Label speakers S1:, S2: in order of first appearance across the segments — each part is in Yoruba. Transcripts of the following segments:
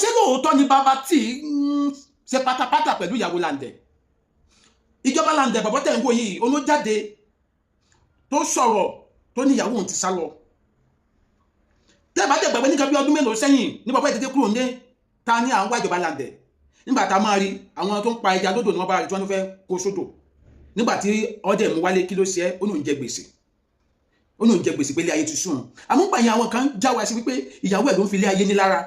S1: ṣé lóòótọ́ ni bàbá tí ṣe pátápátá pẹ̀lú ìyàwó Landẹ̀? Ìjọba Landẹ̀ bàbá tẹ̀ ń wò yìí olójáde tó sọ̀rọ̀ tó ní ìyàwó òun ti sá lọ. Tẹ́ bá dẹ̀ gbàgbé ní kan bí ọdún mélòó sẹ́yìn ní bàbá ìdíje kúrò ní ta ní àwọn wá ìjọba Landẹ̀. Nígbà tá a máa rí àwọn tó ń pa ẹja lódò ní wọ́n bá rí tí wọ́n fẹ́ kó sódò. Nígbà tí ọdẹ mú wálé kí ló ṣe é, ó ní òun jẹ gbèsè. Ó ní òun jẹ gbèsè pé ilé ayé ti sùn. Àmọ́ gbà yẹn àwọn kan já wa sí wípé ìyàwó ẹ̀ ló ń fi ilé ayé ní lára.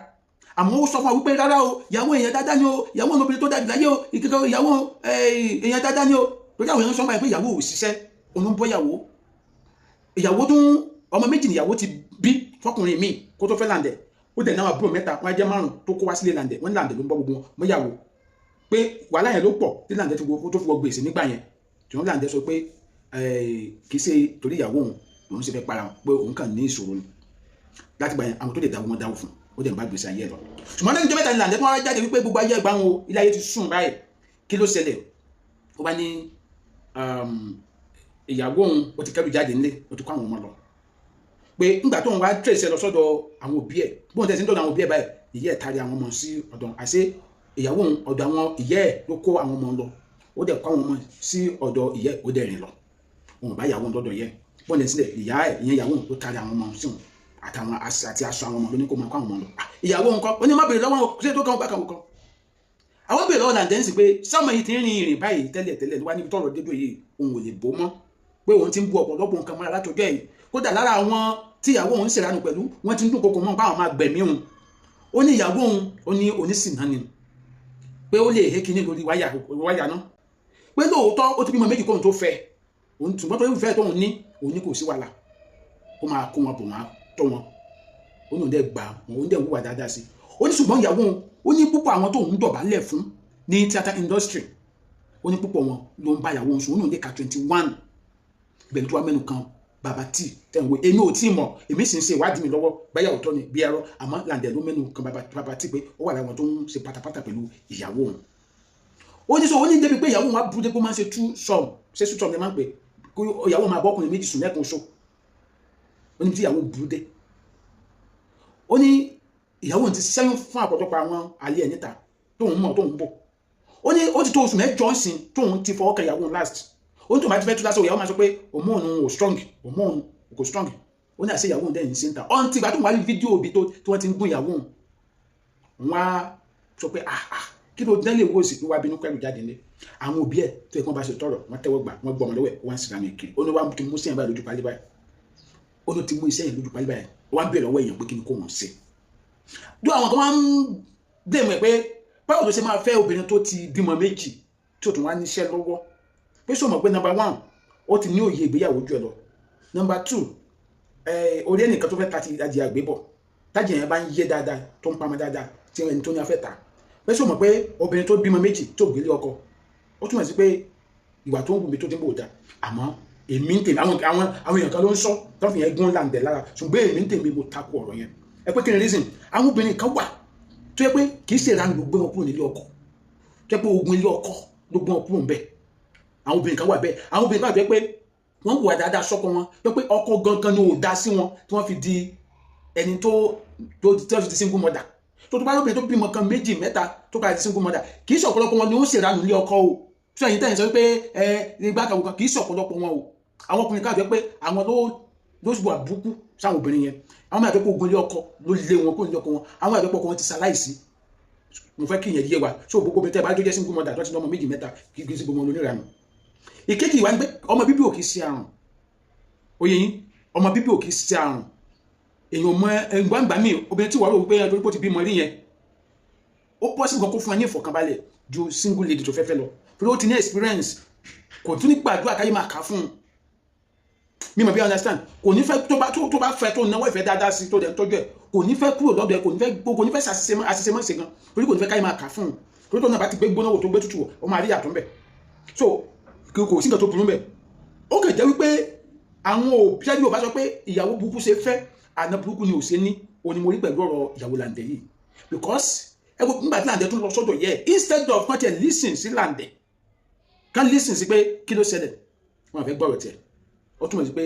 S1: Àmọ́ ó sọ fún wa wípé rárá o, ìyàwó èèyàn dáadáa ni o, ìyàwó obìnrin tó dájú láyé o, ìkẹ́kọ̀ọ́ ìyàwó èèyàn dáadáa ni o. Lórí àwọn èèyàn sọ máa pé ìyàwó ò ṣiṣẹ́, òun ń bọ́ ìyàwó. Ìyàwó tún ọmọ méjì ni ìyàwó ti bí fọkùnrin míì kó tó fẹ́ Landẹ̀. Ó dẹ̀ náà àbúrò mẹ́ta wọ́n á jẹ́ 5 tó kó wá sílé Landẹ̀. Wọ́n ní Landẹ̀ ló ń bọ́ gbogbo wọn mọ́ ìyàwó. Pé wàhálà yẹn ló pọ̀ tí Landẹ̀ tó fi wọ gbèsè nígbà yẹn. Tí wọ́n Landẹ̀ sọ pé kì í ṣe torí ìyàwó òun lòun ṣe fẹ́ para pé òun kàn ní ìṣòro ni. Láti gbà yẹn àwọn tó lè dáwọ́ wọn dáwọ́ fún ó dẹ̀ ń bá gbèsè ayé lọ. Ṣùgbọ́n lẹ́yìn tó mẹ́ta ní Landẹ̀ tó wá jáde wípé gbogbo ayé ẹgbàá wọn ilé ayé ti sùn báyìí. Kí ló ṣẹlẹ̀? Ó bá ní ìyàwó òun ó ti kẹ́rù jáde nílé ó ti kó àwọn ọmọ lọ. Pé nígbà tó ń wá tẹ̀sẹ̀ lọ sọ́dọ̀ àwọn òbí ẹ̀ bóun tẹ̀sí ń dọ̀dọ̀ àwọn òbí ẹ̀ báyìí ìyá ẹ̀ taari àwọn ọmọ sí ọ̀dọ̀ àṣẹ ìyàwó òun ọ̀dọ̀ àwọn ìyá ẹ̀ ló kó àwọn ọmọ lọ. Ó dẹ̀ kó àwọn ọmọ sí ọ̀dọ̀ ìyá ẹ̀ ó dẹ̀ rìn lọ. Òun bá ìyàwó òun lọ́dọ̀ ìyá ẹ̀ bóun tẹ̀sí ìyá ẹ̀ ìyẹn ìyàwó òun ló taari àwọn ọmọ sí òun àtàwọn àti aṣọ àwọn ọmọ ló ní kó máa kó àwọn ọmọ lọ. Ìyàwó òun kọ́ ó ní má bèrè lọ́wọ́ ṣé tó kàn ó bá kàn ó kọ́. Àwọn bèrè lọ́wọ́ Landẹ̀ ń sìn pé sọ́mọ yìí ti ń rin ìrìn báyìí tẹ́lẹ̀ wá níbi tọ́rọ̀ dédò yìí òun ò lè bó mọ́ pé òun ti ń bu ọ̀pọ̀lọpọ̀ nǹkan mọ́ra látọjọ́ yìí kódà lára àwọn tí ìyàwó òun ń ṣèrànù pẹ̀lú wọ́n ti ń dúnkokò mọ́ báwọn máa gbẹ̀mí òun. Ó ní ìyàwó òun ó ní onísìnà ni pé ó lè he kíní lórí wáyà náà pé lóòótọ́ ó ti bímọ méjì kóhun tó fẹ́ òun ṣùgbọ́n tó fẹ́ tóun ní òun ní kò sí wàhálà ó máa kó wọn bò wọn tọ́ wọn ó ní òun dẹ̀ gbà òun dẹ̀ wúwà dáadáa sí. Ó ní ṣùgbọ́n ìyàwó òun ó ní púpọ̀ àwọn tó ń dọ̀bálẹ̀ fún ní theatre industry ó ní púpọ̀ wọn ló ń bá ìyàwó òun sùn ó ní òun dé ka 21 ìbẹ̀rù tó wá mẹ́nu kan bàbá tí tẹ̀wé èmi ò tí mọ̀ èmi sì ń ṣe ìwádìí mi lọ́wọ́ báyà òótọ́ ni bí ẹ̀rọ àmọ́ Landẹ̀ ló mẹ́nu kan bàbá tí pé ó wà láwọn tó ń ṣe pátápátá pẹ̀lú ìyàwó òun. Ó ní sọ ó ní débi pé ìyàwó òun á burú dé kó máa ń ṣe two sum ni máa ń pè kó ìyàwó máa bọ́kùnrin méjì sùn lẹ́kùn oṣù ó ní bí ìyàwó burú dé. Ó ní ìyàwó òun ti ṣẹ́yún fún àpọ̀tọ́pọ̀ àwọn alẹ́ ẹ̀ níta tóun mọ̀ tóun bọ̀. Ó ní ó ti tó oṣù mẹ́jọ ń sìn tóun ti fọwọ́ kẹ ìyàwó last. Ó ní tó máa ti fẹ́ tú lásán ìyàwó máa sọ pé hormone ò strong hormone kò strong. Ó ní àṣẹ ìyàwó dẹ́yìn sí ń ta ọ́n ti ìgbà tó wà ní fídíò òbí tí wọ́n ti ń gún ìyàwó wọn á sọ pé kí ló dẹ́lẹ̀ owó sí wá bínú pẹ̀lú jáde ní àwọn òbí ẹ̀ tó yẹ kí wọ́n bá ṣe tọrọ wọ́n tẹ́wọ́ gbà wọ́n gbọ́ ọmọ lọ́wọ́ ẹ̀ wọ́n sì rà mí kiri. Ó ní wọ́n ti mú sẹ́yìn báyìí lójú pálí báyìí ó ní ti mú iṣẹ́ yẹn lójú pálí báyìí wọ́n á bèèrè lọ́wọ́ èèyàn pé kí ni kò wọ́n ṣe. Dó àwọn kan wọ́n ń blame ẹ̀ pé báwo ló ṣe máa fẹ́ obìnrin tó ti bímọ méjì tí ò tún wá níṣẹ́ lọ́wọ́ pé sọ mọ̀ pé number 1 ó ti ní òye ìgbéyàwó jù ẹ lọ number 2 orí ẹnìkan tó fẹ́ ta ti ìdajì àgbébọ̀ tájì yẹn bá ń yé dáadáa tó ń pamọ́ dáadáa tí ẹni tó ní afẹ́ ta pé sọ mọ̀ pé obìnrin tó bímọ méjì tó gbélé ọkọ ó túmọ̀ sí pé ìwà tó ń wù mí tó ti ń bò dá àmọ́ èmi ń tèmi àwọn èèyàn kan ló ń sọ tó fi yẹn gún Landẹ̀ lára ṣùgbọ́n èmi ń tèmi mo takò ọ̀rọ̀ yẹn ẹ pé kí ni reason àwọn obìnrin kan wà tó yẹ pé kì í ṣe ìranù ló gbé wọn kúrò nílé ọkọ tó yẹ pé ogun ilé ọkọ ló gbé wọn kúrò ń bẹ àwọn obìnrin kan wà bẹ́ẹ̀ àwọn obìnrin kan wà tó yẹ pé wọ́n wà dáadáa sọ́kọ wọn tó yẹ pé ọkọ gangan ni ò dá sí wọn tí wọ́n fi di ẹni tó fi di single mother tó bá lóbìnrin tó bímọ kan méjì mẹ́ta tó bá di single mother kì í ṣe ọ̀pọ̀lọpọ̀ wọn ni ó ṣèrànù ilé ọkọ o tí ẹ̀yin tẹ̀yìn sọ pé ìgbà kan kì í ṣe ọ̀pọ̀lọpọ̀ wọn o àwọn ọkùnrin káàdó pé àwọn ló ṣubú àbúkú sáwọn obìnrin yẹn àwọn máa dẹ́pọ̀ ogun ilé ọkọ ló lé wọn kó ilé ọkọ wọn àwọn àdẹ́pọ̀ ọkọ wọn ti ṣaláìsí mo fẹ́ kí ìyẹn yé wa so gbogbo obìnrin tẹ́ bá tó jẹ́ single mother tó ti ní ọmọ méjì mẹ́ta kí kí sí gbogbo wọn lónìí ìranù. Ìkejì ìwà ń gbé ọmọ bíbí ò kì í ṣe àrùn oyè yín ọmọ bíbí ò kì í ṣe àrùn èèyàn mọ ẹgbàgbà míì obìnrin tí wàá rò pé ẹni tó ti bímọ rí yẹn ó pọ̀ sí nǹkan kó fún ẹ ní ìfọ̀kànbalẹ̀ ju single lady tó fẹ́ lọ torí ó ti ní experience kò tún ní gbàdúrà káyé máa kà fún un mi mọ̀ bí understand kò ní fẹ́ tó bá fẹ́ tó náwó ìfẹ́ dáadáa sí tó dẹ̀ tọ́jú ẹ̀ kò ní fẹ́ kúrò lọ́dọ̀ ẹ̀ kò ní fẹ́ àṣìṣe mọ́ ṣe gan torí kò ní fẹ́ káyé máa kà fún un torí tó náà bá ti gbé gbóná wò tó gbé tútù wò ó máa rí yàtọ̀ ńbẹ̀ so kò sí nǹkan tó burú ńbẹ̀ ó kàn jẹ́ wípé àwọn òbí ṣáájú ò bá sọ pé ìyàwó burúkú ṣe fẹ́ àná burúkú ni ò ṣe ní òní mo rí pẹ̀lú ọ̀rọ̀ ìyàwó Landẹ̀ yìí because ẹgbẹ́ nígbà tí Landẹ̀ tún lọ sọ́dọ̀ yẹ instead of kàn tiẹ̀ listen sí Landẹ̀ kàn listen sí pé kí ló ṣẹlẹ̀ wọn àfẹ́ gbọ́rọ̀ tiẹ̀ ó túmọ̀ sí pé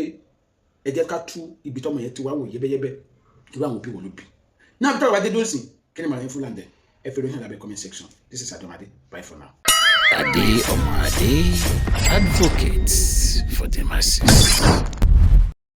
S1: ẹ jẹ́ ká tú ibi tọ́mọ yẹn ti wá wò yẹ́bẹ́yẹ́bẹ́ kí wọ́n àwọn òbí wò ló bí náà bí tọ́rọ̀ bá dé dósìn kí ni màá yín fún Landẹ̀. ẹ fi lóyún lábẹ́ comment section. This is Adomade. Bye for now.
S2: Ade Omo Ade, advocate for the masses.